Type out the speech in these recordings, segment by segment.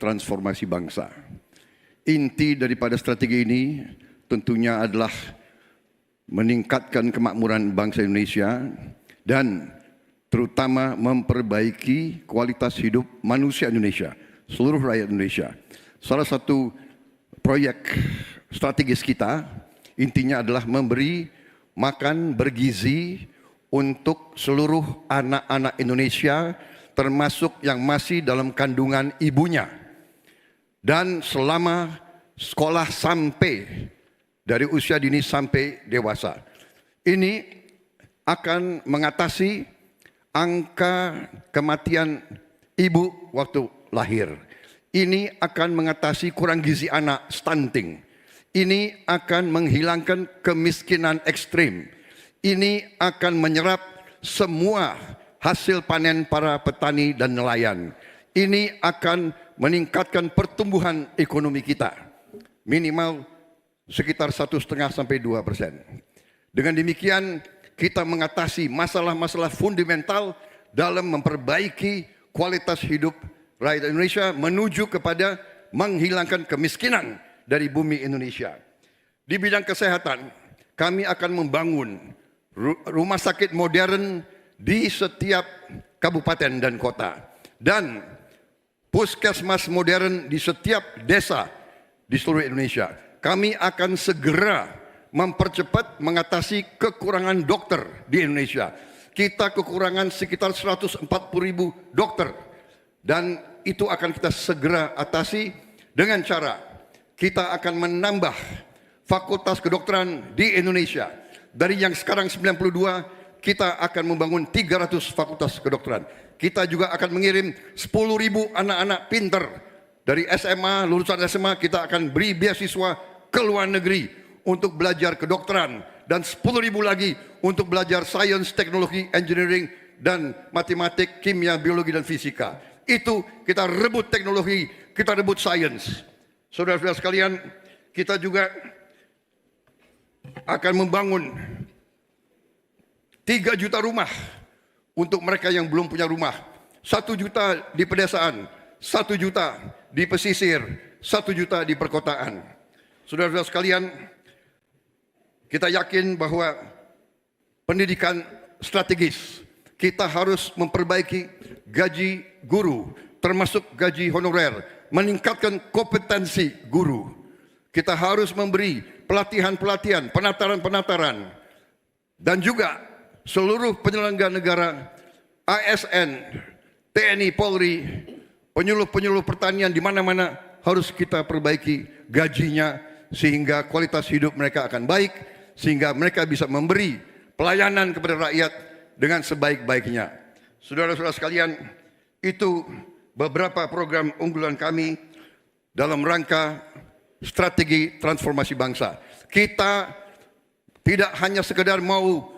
transformasi bangsa. Inti daripada strategi ini tentunya adalah meningkatkan kemakmuran bangsa Indonesia dan terutama memperbaiki kualitas hidup manusia Indonesia, seluruh rakyat Indonesia. Salah satu proyek strategis kita intinya adalah memberi makan bergizi untuk seluruh anak-anak Indonesia, termasuk yang masih dalam kandungan ibunya. Dan selama sekolah sampai dari usia dini sampai dewasa. Ini akan mengatasi angka kematian ibu waktu lahir. Ini akan mengatasi kurang gizi anak, stunting. Ini akan menghilangkan kemiskinan ekstrim. Ini akan menyerap semua hasil panen para petani dan nelayan. Ini akan meningkatkan pertumbuhan ekonomi kita. Minimal sekitar 1,5 sampai 2%. Dengan demikian kita mengatasi masalah-masalah fundamental dalam memperbaiki kualitas hidup rakyat Indonesia menuju kepada menghilangkan kemiskinan dari bumi Indonesia. Di bidang kesehatan, kami akan membangun rumah sakit modern di setiap kabupaten dan kota dan puskesmas modern di setiap desa di seluruh Indonesia. Kami akan segera mempercepat mengatasi kekurangan dokter di Indonesia. Kita kekurangan sekitar 140.000 dokter dan itu akan kita segera atasi dengan cara kita akan menambah fakultas kedokteran di Indonesia. Dari yang sekarang 92, kita akan membangun 300 fakultas kedokteran. Kita juga akan mengirim 10.000 anak-anak pinter dari SMA, lulusan SMA kita akan beri beasiswa ke luar negeri untuk belajar kedokteran dan 10.000 lagi untuk belajar sains, teknologi, engineering dan matematik, kimia, biologi dan fisika. Itu kita rebut teknologi, kita rebut sains. Saudara-saudara sekalian, kita juga akan membangun 3 juta rumah untuk mereka yang belum punya rumah. 1 juta di pedesaan, 1 juta di pesisir, 1 juta di perkotaan. Saudara-saudara sekalian, kita yakin bahwa pendidikan strategis. Kita harus memperbaiki gaji guru, termasuk gaji honorer, meningkatkan kompetensi guru. Kita harus memberi pelatihan-pelatihan, penataran-penataran, dan juga seluruh penyelenggara negara, ASN, TNI, Polri, penyuluh-penyuluh pertanian di mana-mana harus kita perbaiki gajinya sehingga kualitas hidup mereka akan baik, sehingga mereka bisa memberi pelayanan kepada rakyat dengan sebaik-baiknya. Saudara-saudara sekalian, itu beberapa program unggulan kami dalam rangka strategi transformasi bangsa. Kita tidak hanya sekedar mau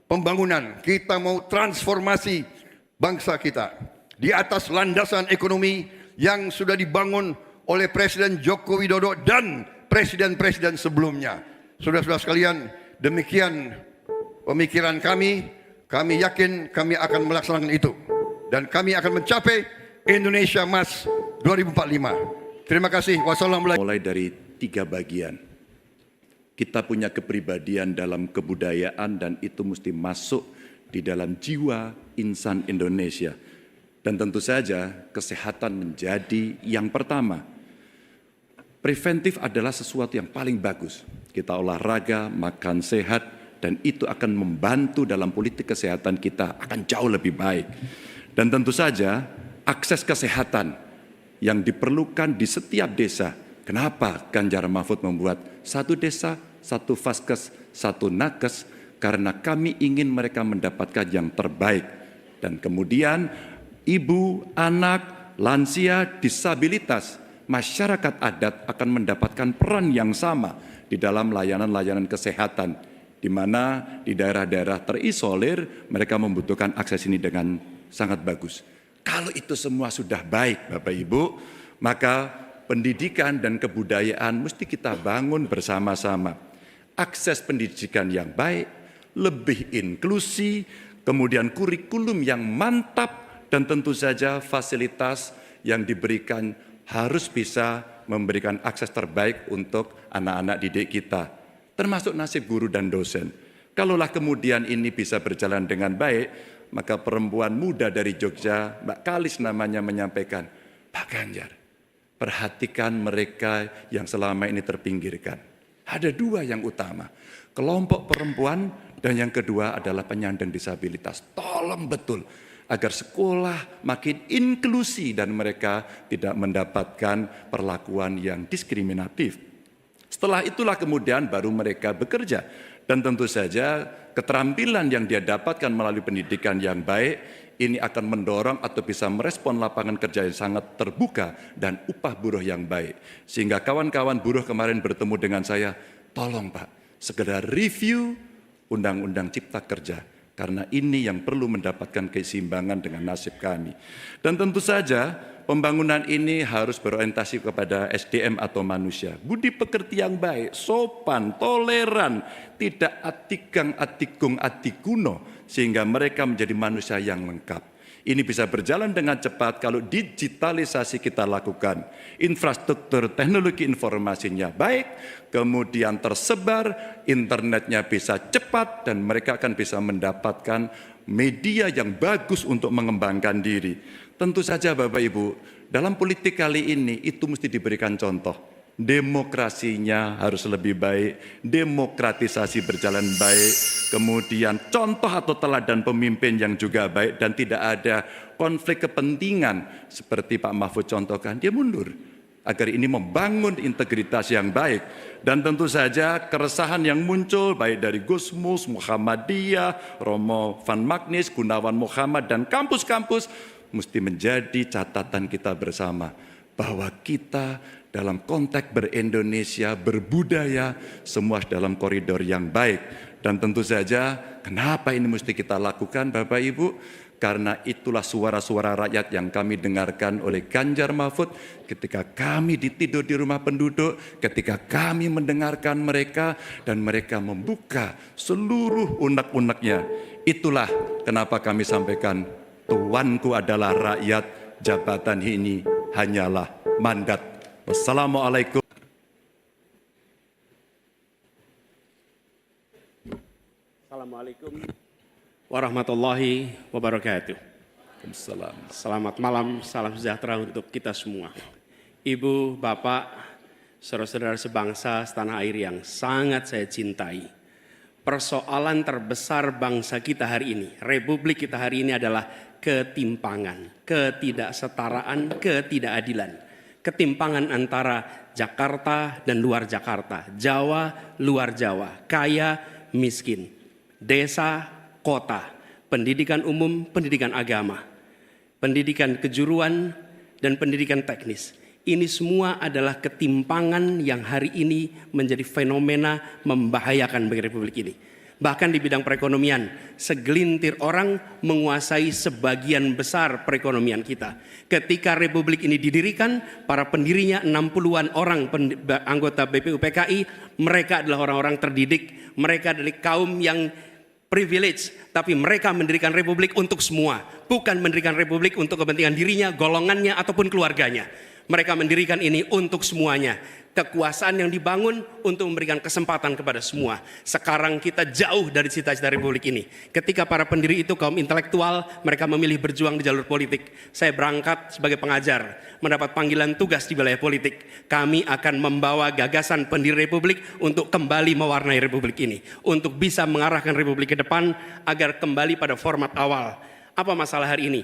pembangunan, kita mau transformasi bangsa kita di atas landasan ekonomi yang sudah dibangun oleh Presiden Joko Widodo dan presiden-presiden sebelumnya. Saudara-saudara sekalian, demikian pemikiran kami. Kami yakin kami akan melaksanakan itu dan kami akan mencapai Indonesia Emas 2045. Terima kasih. Wassalamualaikum. Mulai dari 3 bagian. Kita punya kepribadian dalam kebudayaan dan itu mesti masuk di dalam jiwa insan Indonesia. Dan tentu saja kesehatan menjadi yang pertama. Preventif adalah sesuatu yang paling bagus. Kita olahraga, makan sehat, dan itu akan membantu dalam politik kesehatan kita akan jauh lebih baik. Dan tentu saja akses kesehatan yang diperlukan di setiap desa. Kenapa Ganjar Mahfud membuat 1 desa, 1 vaskes, 1 nakes? Karena kami ingin mereka mendapatkan yang terbaik. Dan kemudian ibu, anak, lansia, disabilitas, masyarakat adat akan mendapatkan peran yang sama di dalam layanan-layanan kesehatan, di mana di daerah-daerah terisolir mereka membutuhkan akses ini dengan sangat bagus. Kalau itu semua sudah baik Bapak Ibu, maka pendidikan dan kebudayaan mesti kita bangun bersama-sama. Akses pendidikan yang baik, lebih inklusi, kemudian kurikulum yang mantap, dan tentu saja fasilitas yang diberikan harus bisa memberikan akses terbaik untuk anak-anak didik kita, termasuk nasib guru dan dosen. Kalaulah kemudian ini bisa berjalan dengan baik, maka perempuan muda dari Jogja, Mbak Kalis namanya, menyampaikan, Pak Ganjar, perhatikan mereka yang selama ini terpinggirkan. Ada dua yang utama, kelompok perempuan, dan yang kedua adalah penyandang disabilitas. Tolong betul agar sekolah makin inklusi dan mereka tidak mendapatkan perlakuan yang diskriminatif. Setelah itulah kemudian baru mereka bekerja. Dan tentu saja keterampilan yang dia dapatkan melalui pendidikan yang baik, ini akan mendorong atau bisa merespon lapangan kerja yang sangat terbuka dan upah buruh yang baik. Sehingga kawan-kawan buruh kemarin bertemu dengan saya, tolong Pak, segera review Undang-Undang Cipta Kerja. Karena ini yang perlu mendapatkan keseimbangan dengan nasib kami. Dan tentu saja pembangunan ini harus berorientasi kepada SDM atau manusia. Budi pekerti yang baik, sopan, toleran, tidak atikang, atikung, atikuno, sehingga mereka menjadi manusia yang lengkap. Ini bisa berjalan dengan cepat kalau digitalisasi kita lakukan. Infrastruktur teknologi informasinya baik, kemudian tersebar, internetnya bisa cepat, dan mereka akan bisa mendapatkan media yang bagus untuk mengembangkan diri. Tentu saja Bapak Ibu, dalam politik kali ini itu mesti diberikan contoh. Demokrasinya harus lebih baik, demokratisasi berjalan baik, kemudian contoh atau teladan pemimpin yang juga baik dan tidak ada konflik kepentingan seperti Pak Mahfud contohkan, dia mundur agar ini membangun integritas yang baik. Dan tentu saja keresahan yang muncul baik dari Gusmus, Muhammadiyah, Romo Van Magnis, Gunawan Muhammad dan kampus-kampus mesti menjadi catatan kita bersama bahwa kita dalam konteks ber-Indonesia, berbudaya, semua dalam koridor yang baik. Dan tentu saja, kenapa ini mesti kita lakukan Bapak Ibu? Karena itulah suara-suara rakyat yang kami dengarkan oleh Ganjar Mahfud ketika kami tidur di rumah penduduk, ketika kami mendengarkan mereka, dan mereka membuka seluruh unek-uneknya. Itulah kenapa kami sampaikan, tuanku adalah rakyat, jabatan ini hanyalah mandat. Wassalamualaikum. Assalamualaikum warahmatullahi wabarakatuh. Selamat malam, salam sejahtera untuk kita semua. Ibu, Bapak, saudara-saudara sebangsa setanah air yang sangat saya cintai. Persoalan terbesar bangsa kita hari ini, republik kita hari ini adalah ketimpangan, ketidaksetaraan, ketidakadilan. Ketimpangan antara Jakarta dan luar Jakarta, Jawa, luar Jawa, kaya, miskin, desa, kota, pendidikan umum, pendidikan agama, pendidikan kejuruan, dan pendidikan teknis. Ini semua adalah ketimpangan yang hari ini menjadi fenomena membahayakan bagi republik ini. Bahkan di bidang perekonomian, segelintir orang menguasai sebagian besar perekonomian kita. Ketika republik ini didirikan, para pendirinya 60-an orang anggota BPUPKI, mereka adalah orang-orang terdidik, mereka adalah kaum yang privilege, tapi mereka mendirikan republik untuk semua, bukan mendirikan republik untuk kepentingan dirinya, golongannya, ataupun keluarganya. Mereka mendirikan ini untuk semuanya. Kekuasaan yang dibangun untuk memberikan kesempatan kepada semua. Sekarang kita jauh dari cita-cita republik ini. Ketika para pendiri itu kaum intelektual, mereka memilih berjuang di jalur politik. Saya berangkat sebagai pengajar, mendapat panggilan tugas di wilayah politik. Kami akan membawa gagasan pendiri republik untuk kembali mewarnai republik ini. Untuk bisa mengarahkan republik ke depan agar kembali pada format awal. Apa masalah hari ini?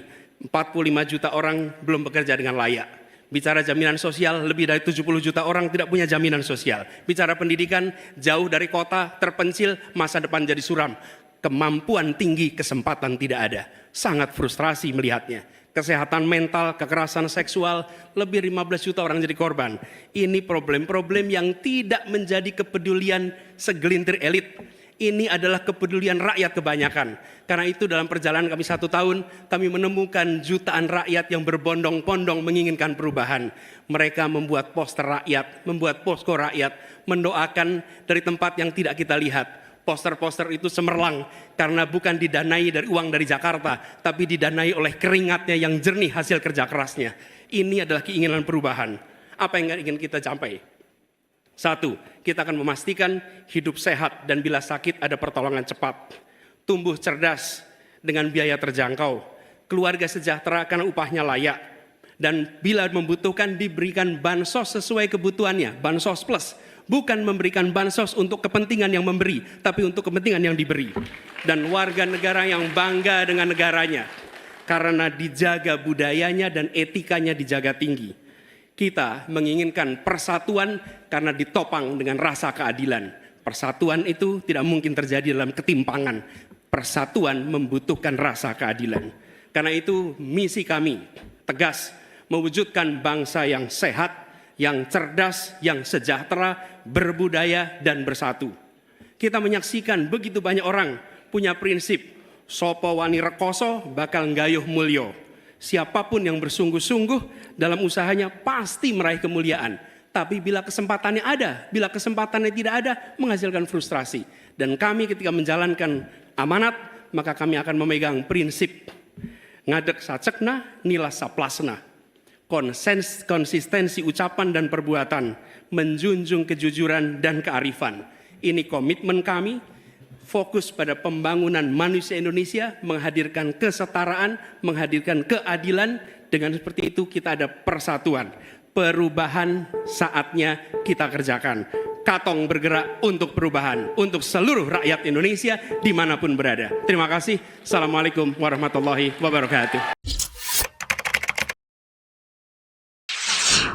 45 juta orang belum bekerja dengan layak. Bicara jaminan sosial, lebih dari 70 juta orang tidak punya jaminan sosial. Bicara pendidikan, jauh dari kota, terpencil, masa depan jadi suram. Kemampuan tinggi, kesempatan tidak ada. Sangat frustrasi melihatnya. Kesehatan mental, kekerasan seksual, lebih 15 juta orang jadi korban. Ini problem-problem yang tidak menjadi kepedulian segelintir elit. Ini adalah kepedulian rakyat kebanyakan. Karena itu dalam perjalanan kami 1 tahun, kami menemukan jutaan rakyat yang berbondong-bondong menginginkan perubahan. Mereka membuat poster rakyat, membuat posko rakyat, mendoakan dari tempat yang tidak kita lihat. Poster-poster itu cemerlang karena bukan didanai dari uang dari Jakarta, tapi didanai oleh keringatnya yang jernih hasil kerja kerasnya. Ini adalah keinginan perubahan. Apa yang ingin kita capai? Satu, kita akan memastikan hidup sehat dan bila sakit ada pertolongan cepat. Tumbuh cerdas dengan biaya terjangkau. Keluarga sejahtera karena upahnya layak. Dan bila membutuhkan diberikan bansos sesuai kebutuhannya, bansos plus. Bukan memberikan bansos untuk kepentingan yang memberi, tapi untuk kepentingan yang diberi. Dan warga negara yang bangga dengan negaranya, karena dijaga budayanya dan etikanya dijaga tinggi. Kita menginginkan persatuan karena ditopang dengan rasa keadilan. Persatuan itu tidak mungkin terjadi dalam ketimpangan. Persatuan membutuhkan rasa keadilan. Karena itu misi kami tegas mewujudkan bangsa yang sehat, yang cerdas, yang sejahtera, berbudaya dan bersatu. Kita menyaksikan begitu banyak orang punya prinsip sopo wani rekoso bakal nggayuh mulyo. Siapapun yang bersungguh-sungguh dalam usahanya pasti meraih kemuliaan. Tapi bila kesempatannya ada, bila kesempatannya tidak ada, menghasilkan frustrasi. Dan kami ketika menjalankan amanat, maka kami akan memegang prinsip ngadek sacekna, nilas saplasna. Konsistensi ucapan dan perbuatan, menjunjung kejujuran dan kearifan. Ini komitmen kami. Fokus pada pembangunan manusia Indonesia, menghadirkan kesetaraan, menghadirkan keadilan. Dengan seperti itu kita ada persatuan. Perubahan saatnya kita kerjakan. Katong bergerak untuk perubahan, untuk seluruh rakyat Indonesia dimanapun berada. Terima kasih. Assalamualaikum warahmatullahi wabarakatuh.